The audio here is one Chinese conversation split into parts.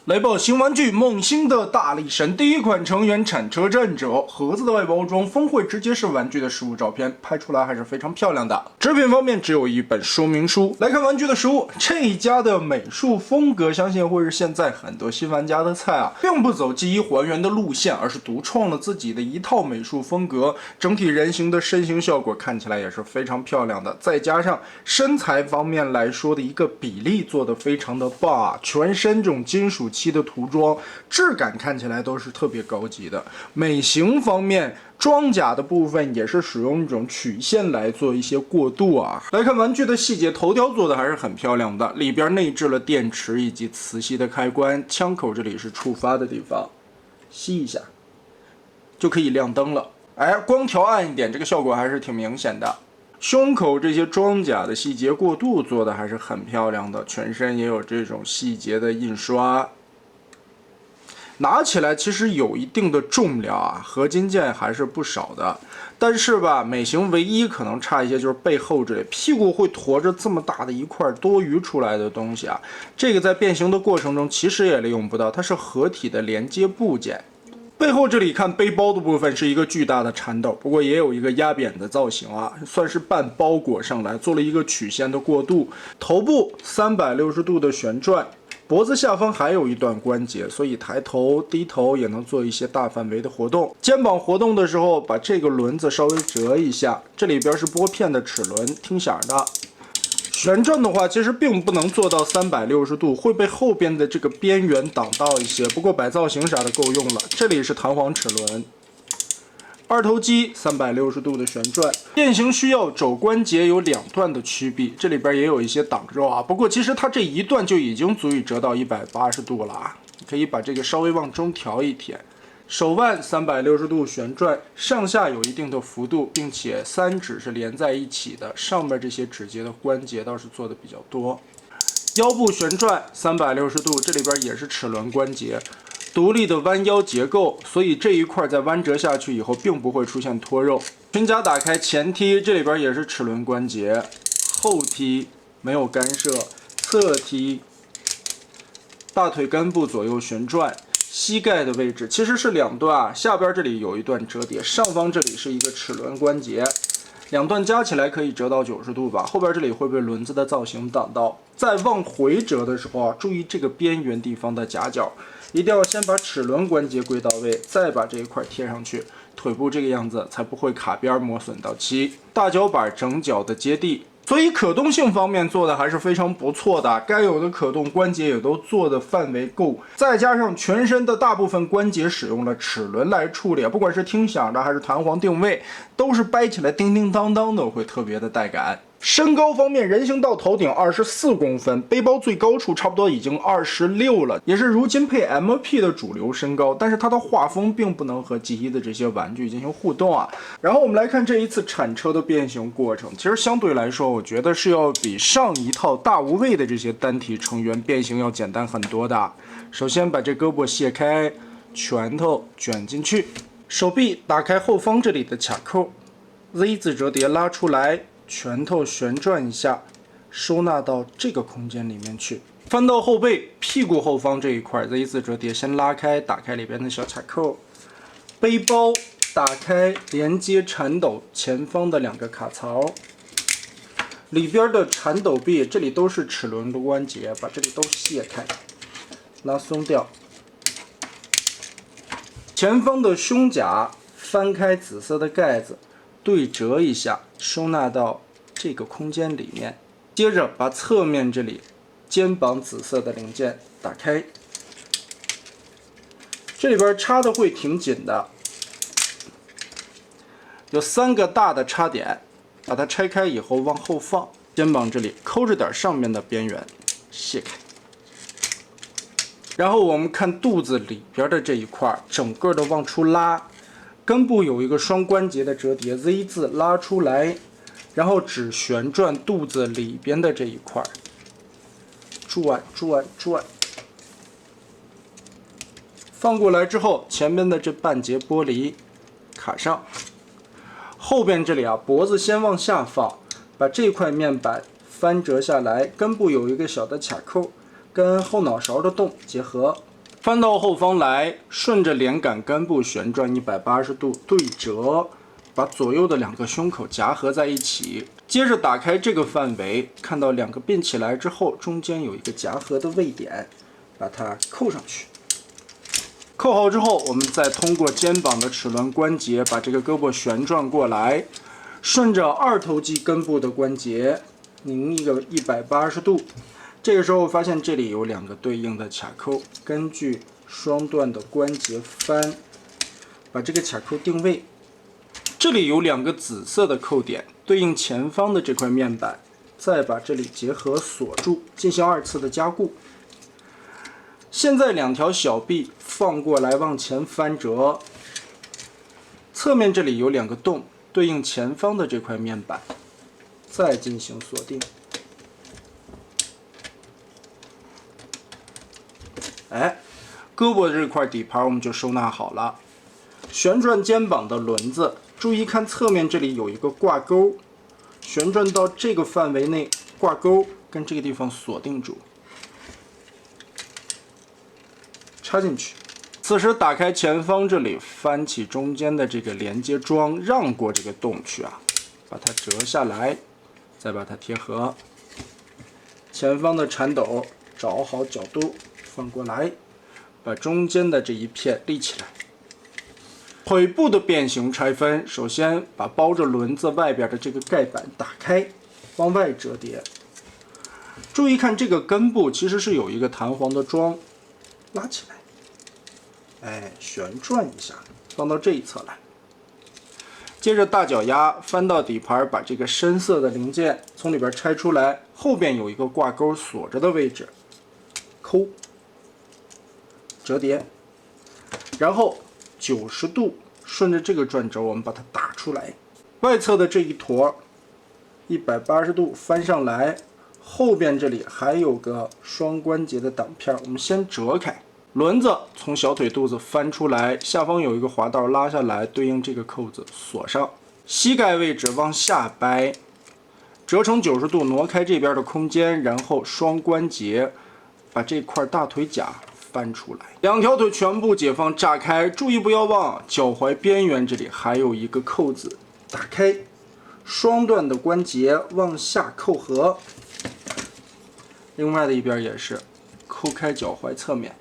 来报新玩具梦星的大力神第一款成员铲车战者，盒子的外包装峰会直接是玩具的实物照片，拍出来还是非常漂亮的。制品方面只有一本说明书。来看玩具的实物，这一家的美术风格相信会是现在很多新玩家的菜啊，并不走记忆还原的路线，而是独创了自己的一套美术风格。整体人形的身形效果看起来也是非常漂亮的，再加上身材方面来说的一个比例做得非常的棒啊，全身这种金属漆的涂装质感看起来都是特别高级的。美型方面，装甲的部分也是使用一种曲线来做一些过渡啊。来看玩具的细节，头条做的还是很漂亮的，里边内置了电池以及磁吸的开关，枪口这里是触发的地方，吸一下就可以亮灯了。哎，光调暗一点，这个效果还是挺明显的。胸口这些装甲的细节过渡做的还是很漂亮的，全身也有这种细节的印刷。拿起来其实有一定的重量啊，合金件还是不少的。但是吧，美型唯一可能差一些就是背后这里，屁股会驮着这么大的一块多余出来的东西啊。这个在变形的过程中其实也利用不到，它是合体的连接部件。背后这里看背包的部分是一个巨大的铲斗，不过也有一个压扁的造型啊，算是半包裹上来，做了一个曲线的过渡。头部360度的旋转。脖子下方还有一段关节，所以抬头低头也能做一些大范围的活动。肩膀活动的时候，把这个轮子稍微折一下，这里边是拨片的齿轮，听响的。旋转的话，其实并不能做到360度，会被后边的这个边缘挡到一些。不过摆造型啥的够用了。这里是弹簧齿轮。二头肌360度的旋转，变形需要肘关节有2段的曲臂，这里边也有一些挡肉啊。不过其实它这一段就已经足以折到180度了啊，你可以把这个稍微往中调一点。手腕360度旋转，上下有一定的幅度，并且3指是连在一起的，上面这些指节的关节倒是做的比较多。腰部旋转360度，这里边也是齿轮关节。独立的弯腰结构，所以这一块在弯折下去以后并不会出现脱肉。裙甲打开前踢，这里边也是齿轮关节，后踢没有干涉，侧踢，大腿根部左右旋转，膝盖的位置其实是2段啊，下边这里有一段折叠，上方这里是一个齿轮关节，2段加起来可以折到90度吧，后边这里会被轮子的造型挡到。再往回折的时候啊，注意这个边缘地方的夹角。一定要先把齿轮关节归到位，再把这一块贴上去，腿部这个样子才不会卡边磨损到漆。大脚板整脚的接地，所以可动性方面做的还是非常不错的，该有的可动关节也都做的范围够，再加上全身的大部分关节使用了齿轮来处理，不管是听响的还是弹簧定位，都是掰起来叮叮当当的，会特别的带感。身高方面，人行道头顶24公分，背包最高处差不多已经26了，也是如今配 MP 的主流身高。但是它的画风并不能和 G1的这些玩具进行互动啊。然后我们来看这一次铲车的变形过程，其实相对来说，我觉得是要比上一套大无畏的这些单体成员变形要简单很多的。首先把这胳膊卸开，拳头卷进去，手臂打开后方这里的卡扣 ，Z 字折叠拉出来。拳头旋转一下，收纳到这个空间里面去。翻到后背，屁股后方这一块 Z 字折叠先拉开，打开里边的小卡扣。背包打开，连接铲斗前方的2个卡槽。里边的铲斗臂这里都是齿轮的关节，把这里都卸开，拉松掉。前方的胸甲翻开紫色的盖子。对折一下，收纳到这个空间里面。接着把侧面这里肩膀紫色的零件打开，这里边插的会挺紧的，有3个大的插点，把它拆开以后往后放，肩膀这里抠着点上面的边缘，卸开。然后我们看肚子里边的这一块，整个的往出拉。根部有一个双关节的折叠 Z 字拉出来，然后只旋转肚子里边的这一块，转转转，放过来之后，前面的这半截玻璃卡上，后边这里啊，脖子先往下放，把这块面板翻折下来，根部有一个小的卡扣，跟后脑勺的洞结合，翻到后方来，顺着连杆根部旋转180度对折，把左右的2个胸口夹合在一起。接着打开这个范围，看到2个并起来之后，中间有一个夹合的位点，把它扣上去。扣好之后，我们再通过肩膀的齿轮关节把这个胳膊旋转过来，顺着2头肌根部的关节拧一个180度。这个时候发现这里有2个对应的卡扣，根据双段的关节翻，把这个卡扣定位。这里有2个紫色的扣点，对应前方的这块面板，再把这里结合锁住，进行2次的加固。现在2条小臂放过来往前翻折，侧面这里有2个洞，对应前方的这块面板，再进行锁定。胳膊这块底盘我们就收纳好了。旋转肩膀的轮子，注意看侧面这里有一个挂钩，旋转到这个范围内，挂钩跟这个地方锁定住，插进去。此时打开前方这里，翻起中间的这个连接桩，让过这个洞去啊，把它折下来，再把它贴合。前方的铲斗找好角度，放过来，把中间的这一片立起来。腿部的变形拆分，首先把包着轮子外边的这个盖板打开，往外折叠。注意看这个根部其实是有一个弹簧的桩，拉起来，旋转一下，放到这一侧来。接着大脚丫翻到底盘，把这个深色的零件从里边拆出来，后边有一个挂钩锁着的位置，抠，折叠，然后90度顺着这个转轴，我们把它打出来。外侧的这一坨180度翻上来，后边这里还有个双关节的挡片，我们先折开。轮子从小腿肚子翻出来，下方有一个滑道拉下来，对应这个扣子锁上。膝盖位置往下掰，折成90度，挪开这边的空间，然后双关节把这块大腿甲翻出来，2条腿全部解放炸开，注意不要忘脚踝边缘这里还有一个扣子，打开，双段的关节往下扣合，另外的一边也是，抠开脚踝侧面，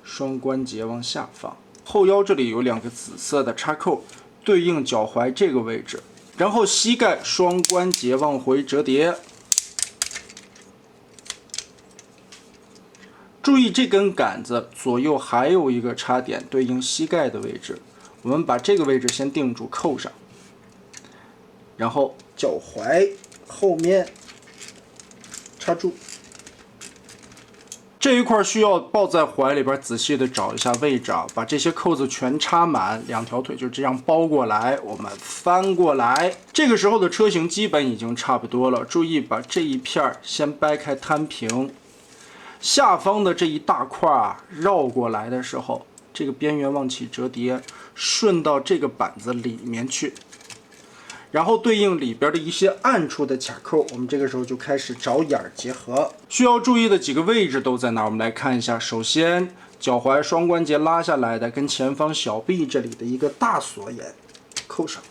双关节往下放，后腰这里有2个紫色的插扣，对应脚踝这个位置，然后膝盖双关节往回折叠。注意这根杆子左右还有一个插点，对应膝盖的位置，我们把这个位置先定住，扣上，然后脚踝后面插住。这一块需要抱在怀里边仔细的找一下位置啊，把这些扣子全插满，2条腿就这样包过来，我们翻过来。这个时候的车型基本已经差不多了，注意把这一片先掰开摊平。下方的这一大块绕过来的时候，这个边缘往起折叠，顺到这个板子里面去，然后对应里边的一些暗处的卡扣，我们这个时候就开始找眼结合。需要注意的几个位置都在哪？我们来看一下。首先，脚踝双关节拉下来的跟前方小臂这里的一个大锁眼扣上，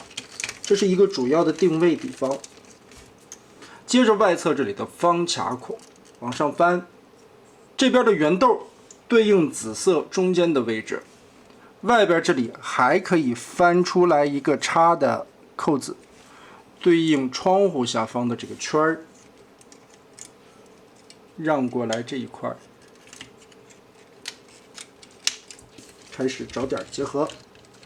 这是一个主要的定位地方。接着外侧这里的方卡孔往上翻。这边的圆豆对应紫色中间的位置，外边这里还可以翻出来一个插的扣子，对应窗户下方的这个圈儿，让过来这一块，开始找点结合。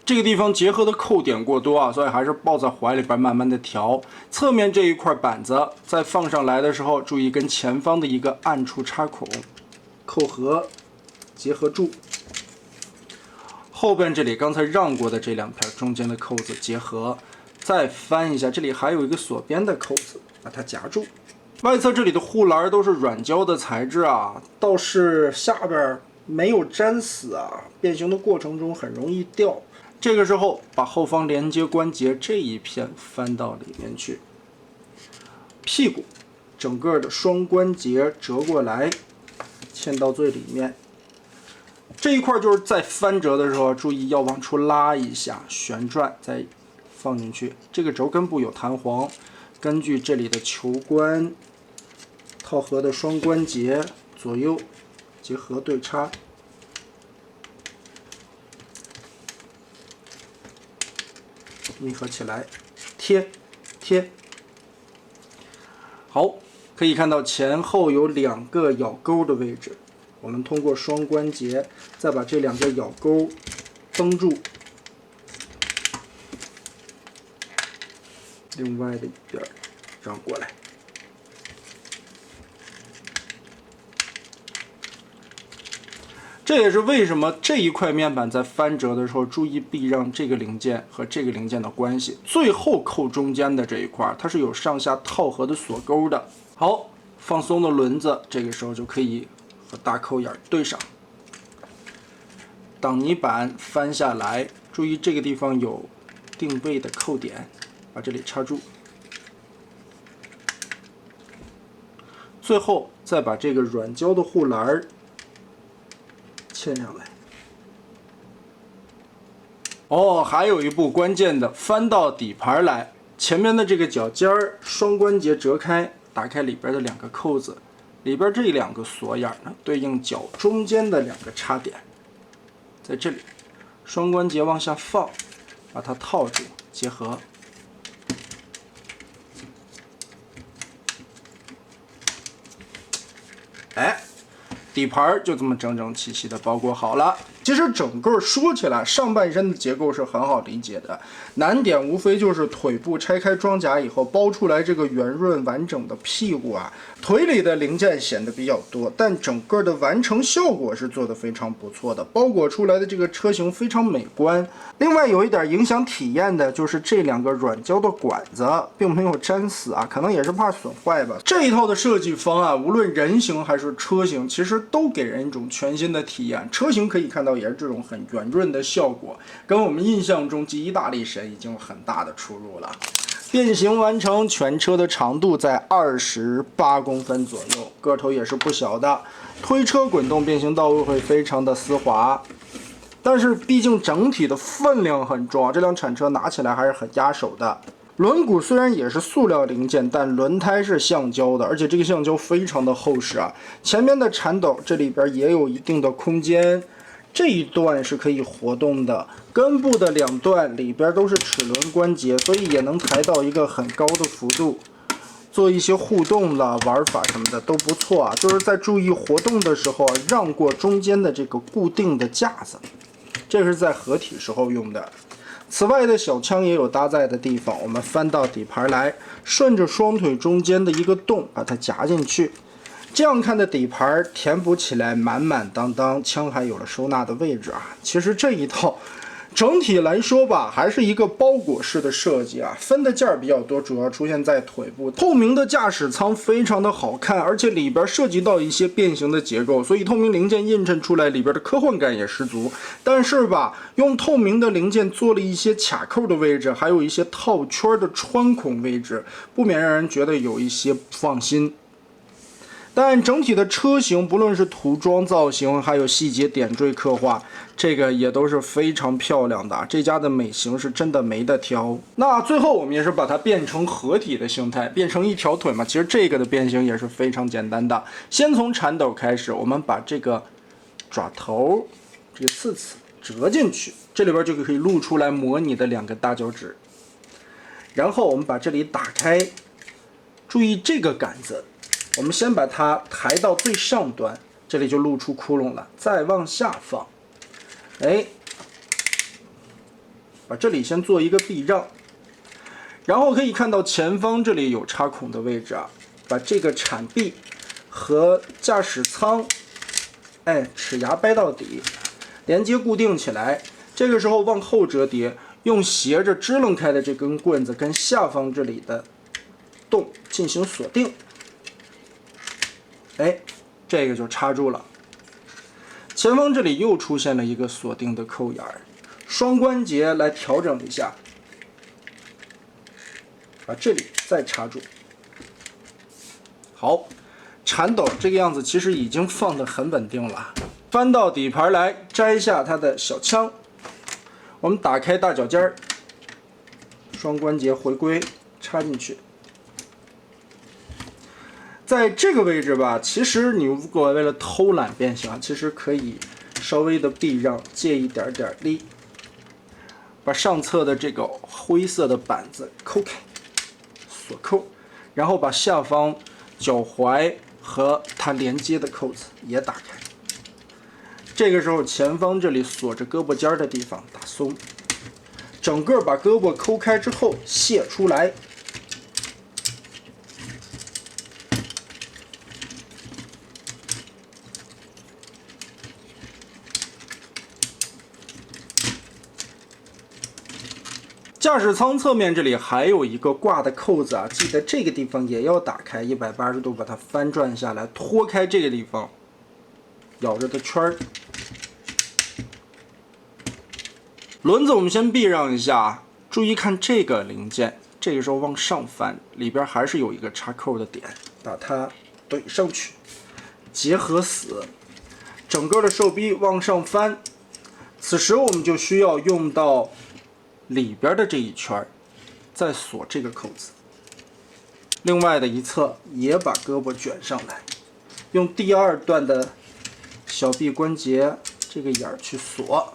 这个地方结合的扣点过多啊，所以还是抱在怀里边慢慢的调。侧面这一块板子在放上来的时候，注意跟前方的一个暗处插孔扣合结合住，后边这里刚才让过的这2片中间的扣子结合，再翻一下，这里还有一个锁边的扣子，把它夹住。外侧这里的护栏都是软胶的材质啊，倒是下边没有粘死啊，变形的过程中很容易掉。这个时候把后方连接关节这一片翻到里面去，屁股整个的双关节折过来，嵌到最里面。这一块就是在翻折的时候，注意要往出拉一下，旋转再放进去。这个轴根部有弹簧，根据这里的球关、套合的双关节左右结合对插。密合起来，贴。好，可以看到前后有2个咬钩的位置，我们通过双关节再把这2个咬钩绷住，另外的一边让过来。这也是为什么这一块面板在翻折的时候，注意避让这个零件和这个零件的关系。最后扣中间的这一块，它是有上下套合的锁钩的。好，放松的轮子，这个时候就可以和大扣眼对上。挡泥板翻下来，注意这个地方有定位的扣点，把这里插住。最后再把这个软胶的护栏嵌上来。哦，还有一步关键的，翻到底盘来，前面的这个脚尖儿双关节折开，打开里边的2个扣子，里边这2个锁眼呢，对应脚中间的2个插点，在这里，双关节往下放，把它套住，结合。哎。底盘就这么整整齐齐的包裹好了。其实整个说起来，上半身的结构是很好理解的，难点无非就是腿部拆开装甲以后包出来这个圆润完整的屁股啊，腿里的零件显得比较多，但整个的完成效果是做得非常不错的，包裹出来的这个车型非常美观。另外有一点影响体验的就是这2个软胶的管子并没有粘死啊，可能也是怕损坏吧。这一套的设计方案，无论人形还是车型，其实都给人一种全新的体验。车型可以看到也是这种很圆润的效果，跟我们印象中G1大力神已经有很大的出入了。变形完成，全车的长度在28公分左右，个头也是不小的。推车滚动变形道路会非常的丝滑，但是毕竟整体的分量很重，这辆铲车拿起来还是很压手的。轮毂虽然也是塑料零件，但轮胎是橡胶的，而且这个橡胶非常的厚实啊。前面的铲斗这里边也有一定的空间，这一段是可以活动的。根部的2段里边都是齿轮关节，所以也能抬到一个很高的幅度，做一些互动了、玩法什么的都不错啊。就是在注意活动的时候，让过中间的这个固定的架子，这是在合体时候用的。此外的小枪也有搭载的地方，我们翻到底盘来，顺着双腿中间的一个洞把它夹进去，这样看的底盘填补起来满满当当，枪还有了收纳的位置啊。其实这一套整体来说吧，还是一个包裹式的设计啊，分的件儿比较多，主要出现在腿部。透明的驾驶舱非常的好看，而且里边涉及到一些变形的结构，所以透明零件映衬出来，里边的科幻感也十足。但是吧，用透明的零件做了一些卡扣的位置，还有一些套圈的穿孔位置，不免让人觉得有一些不放心。但整体的车型，不论是涂装造型，还有细节点缀刻画，这个也都是非常漂亮的。这家的美型是真的没得挑。那最后我们也是把它变成合体的形态，变成一条腿嘛。其实这个的变形也是非常简单的。先从铲斗开始，我们把这个爪头、这个刺折进去，这里边就可以露出来模拟的2个大脚趾。然后我们把这里打开，注意这个杆子。我们先把它抬到最上端，这里就露出窟窿了，再往下放，哎，把这里先做一个避让，然后可以看到前方这里有插孔的位置啊，把这个铲臂和驾驶舱，哎，齿牙掰到底，连接固定起来。这个时候往后折叠，用斜着支棱开的这根棍子跟下方这里的洞进行锁定。哎，这个就插住了。前方这里又出现了一个锁定的扣眼儿，双关节来调整一下，把这里再插住。好，铲斗这个样子其实已经放得很稳定了。翻到底盘来，摘下它的小枪，我们打开大脚尖儿，双关节回归，插进去。在这个位置吧，其实你如果为了偷懒变形，其实可以稍微的避让，借一点点力，把上侧的这个灰色的板子抠开，锁扣，然后把下方脚踝和它连接的扣子也打开。这个时候前方这里锁着胳膊尖的地方打松，整个把胳膊抠开之后卸出来。驾驶舱侧面这里还有一个挂的扣子啊，记得这个地方也要打开，180度把它翻转下来，脱开这个地方咬着的圈儿。轮子我们先避让一下，注意看这个零件，这个时候往上翻，里边还是有一个插扣的点，把它怼上去，结合死，整个的手臂往上翻。此时我们就需要用到里边的这一圈，再锁这个扣子。另外的一侧也把胳膊卷上来，用第二段的小臂关节这个眼儿去锁，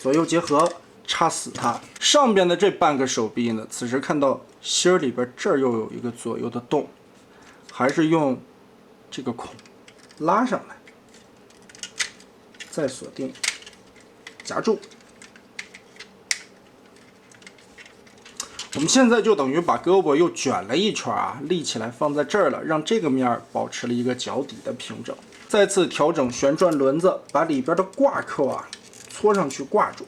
左右结合，插死它。上边的这半个手臂呢，此时看到芯儿里边这儿又有一个左右的洞，还是用这个孔拉上来，再锁定，夹住。我们现在就等于把胳膊又卷了一圈啊，立起来放在这儿了，让这个面保持了一个脚底的平整。再次调整旋转轮子，把里边的挂扣啊搓上去挂住。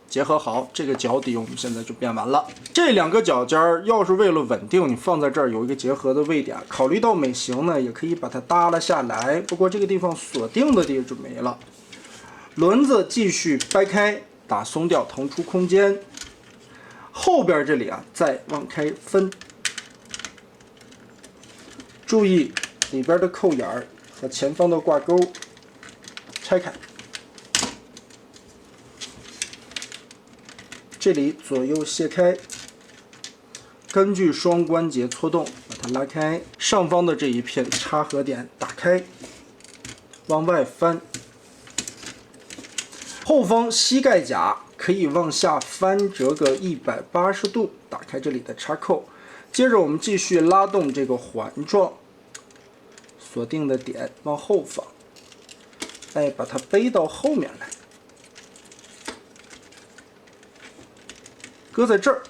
结合好，这个脚底我们现在就变完了。这两个脚尖儿要是为了稳定，你放在这儿有一个结合的位点，考虑到美型呢，也可以把它耷拉下来。不过这个地方锁定的地址没了，轮子继续掰开。打松掉，腾出空间。后边这里啊，再往开分。注意里边的扣眼儿和前方的挂钩拆开。这里左右卸开，根据双关节搓动把它拉开。上方的这一片插合点打开，往外翻。后方膝盖甲可以往下翻折个180度，打开这里的插扣。接着我们继续拉动这个环状，锁定的点往后放，把它背到后面来，搁在这儿。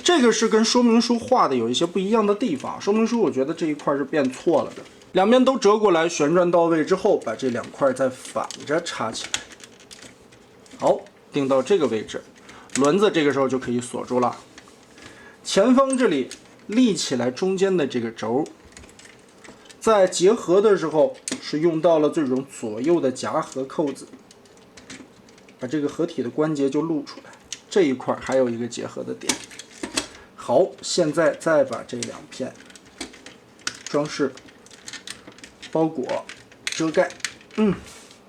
这个是跟说明书画的有一些不一样的地方，说明书我觉得这一块是变错了的。两边都折过来，旋转到位之后，把这两块再反着插起来。好，定到这个位置，轮子这个时候就可以锁住了。前方这里立起来中间的这个轴，在结合的时候是用到了这种左右的夹合扣子，把这个合体的关节就露出来。这一块还有一个结合的点。好，现在再把这两片装饰、包裹、遮盖。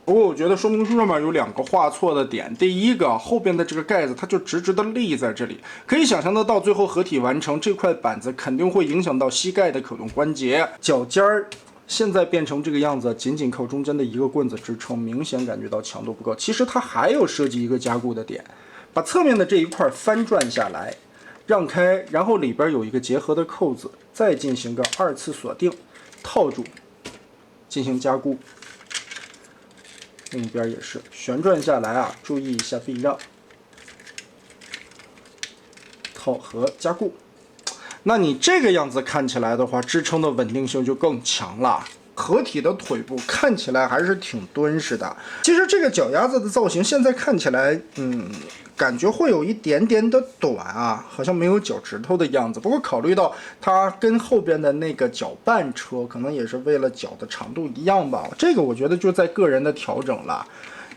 不过我觉得说明书上面有两个画错的点。第一个，后边的这个盖子它就直直的立在这里，可以想象得到最后合体完成这块板子肯定会影响到膝盖的可动关节。脚尖儿现在变成这个样子，仅仅靠中间的一个棍子支撑，明显感觉到强度不够。其实它还有设计一个加固的点，把侧面的这一块翻转下来，让开，然后里边有一个结合的扣子，再进行个2次锁定，套住，进行加固。另一边也是旋转下来啊，注意一下避让，套合加固。那你这个样子看起来的话，支撑的稳定性就更强了。合体的腿部看起来还是挺敦实的。其实这个脚丫子的造型现在看起来，感觉会有一点点的短啊，好像没有脚趾头的样子。不过考虑到它跟后边的那个脚半车，可能也是为了脚的长度一样吧。这个我觉得就在个人的调整了，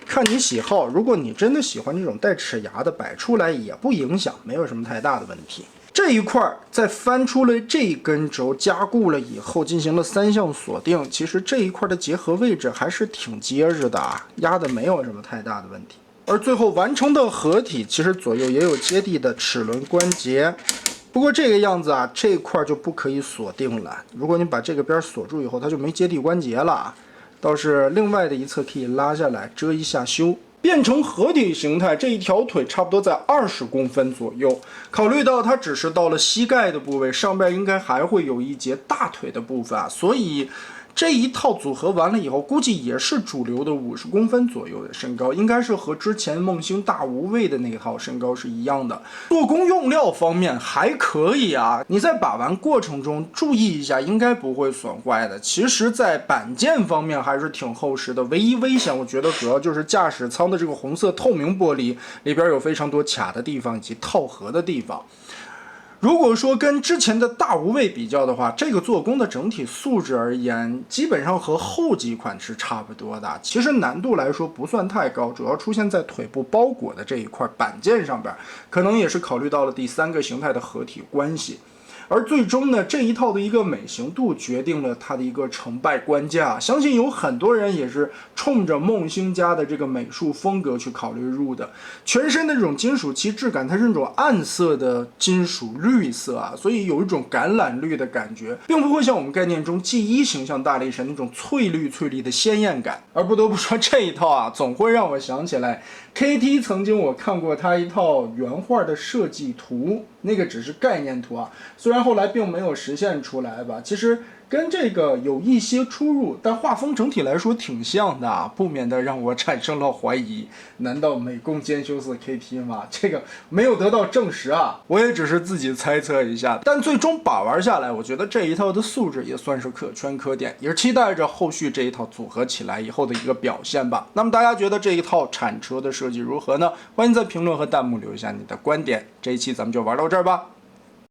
看你喜好。如果你真的喜欢这种带齿牙的，摆出来也不影响，没有什么太大的问题。这这一块在翻出了这根轴加固了以后，进行了3项锁定，其实这一块的结合位置还是挺结实的啊，压的没有什么太大的问题。而最后完成的合体，其实左右也有接地的齿轮关节。不过这个样子啊，这一块就不可以锁定了。如果你把这个边锁住以后，它就没接地关节了。倒是另外的一侧可以拉下来遮一下修。变成合体形态，这一条腿差不多在20公分左右。考虑到它只是到了膝盖的部位，上边应该还会有一节大腿的部分啊，所以这一套组合完了以后，估计也是主流的50公分左右的身高，应该是和之前梦星大无畏的那套身高是一样的。做工用料方面还可以啊，你在把玩过程中注意一下，应该不会损坏的。其实，在板件方面还是挺厚实的，唯一危险我觉得主要就是驾驶舱的这个红色透明玻璃里边有非常多卡的地方以及套合的地方。如果说跟之前的大无畏比较的话，这个做工的整体素质而言，基本上和后几款是差不多的。其实难度来说不算太高，主要出现在腿部包裹的这一块板件上边，可能也是考虑到了第3个形态的合体关系。而最终呢，这一套的一个美型度决定了它的一个成败关键啊！相信有很多人也是冲着梦星家的这个美术风格去考虑入的。全身的这种金属漆质感，它是那种暗色的金属绿色啊，所以有一种橄榄绿的感觉，并不会像我们概念中 G1形象大力神那种翠绿的鲜艳感。而不得不说这一套啊，总会让我想起来 KT 曾经我看过他一套原画的设计图，那个只是概念图啊，虽然后来并没有实现出来吧，其实跟这个有一些出入，但画风整体来说挺像的啊，不免的让我产生了怀疑，难道美共兼修斯 KT 吗？这个没有得到证实啊，我也只是自己猜测一下，但最终把玩下来，我觉得这一套的素质也算是可圈可点，也是期待着后续这一套组合起来以后的一个表现吧。那么大家觉得这一套铲车的设计如何呢？欢迎在评论和弹幕留下你的观点。这一期咱们就玩到这儿吧。